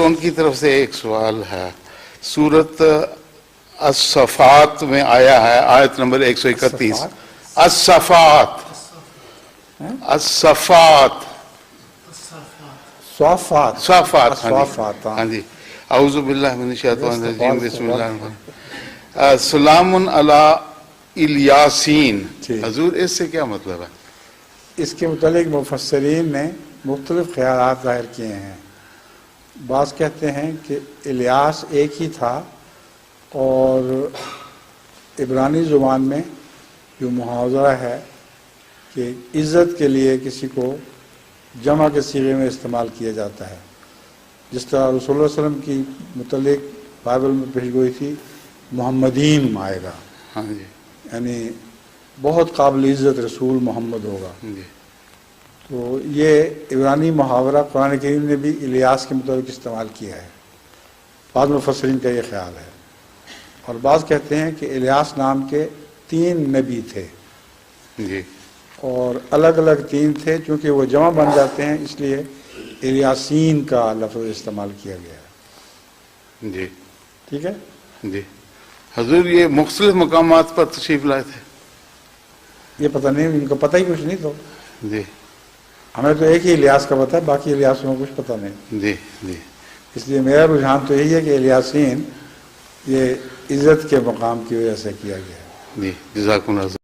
ان کی طرف سے ایک سوال ہے. سورت الصفات میں آیا ہے آیت نمبر 131. الصفات الصفات صافات صافات. صافات ہاں جی. اعوذ باللہ من الشیطان الرجیم. بسم اللہ الرحمن الرحیم. سلام علی الیاسین. حضور اس سے کیا مطلب ہے؟ اس کے متعلق مفسرین نے مختلف خیالات ظاہر کیے ہیں. بعض کہتے ہیں کہ الیاس ایک ہی تھا، اور عبرانی زبان میں جو محاورہ ہے کہ عزت کے لیے کسی کو جمع کے صیغے میں استعمال کیا جاتا ہے. جس طرح رسول اللہ علیہ وسلم کی متعلق بائبل میں پیش گوئی تھی محمدین آئے گا، ہاں جی. یعنی بہت قابل عزت رسول محمد ہوگا. جی. تو یہ عبرانی محاورہ قرآن کریم نے بھی الیاس کے متعلق استعمال کیا ہے. بعض مفسرین کا یہ خیال ہے، اور بعض کہتے ہیں کہ الیاس نام کے 3 نبی تھے، جی. اور الگ الگ 3 تھے. چونکہ وہ جمع بن جاتے ہیں اس لیے الیاسین کا لفظ استعمال کیا گیا ہے. جی. ٹھیک ہے. جی. حضور یہ مختلف مقامات پر تشریف لائے تھے؟ یہ پتہ نہیں، ان کو پتہ ہی کچھ نہیں. تو جی. ہمیں تو ایک ہی الیاس کا پتہ ہے، باقی الیاسوں میں کچھ پتہ نہیں. جی. جی. اس لیے میرا رجحان تو یہی ہے کہ الیاسین یہ عزت کے مقام کی وجہ سے کیا گیا ہے. جی. جزاکم اللہ.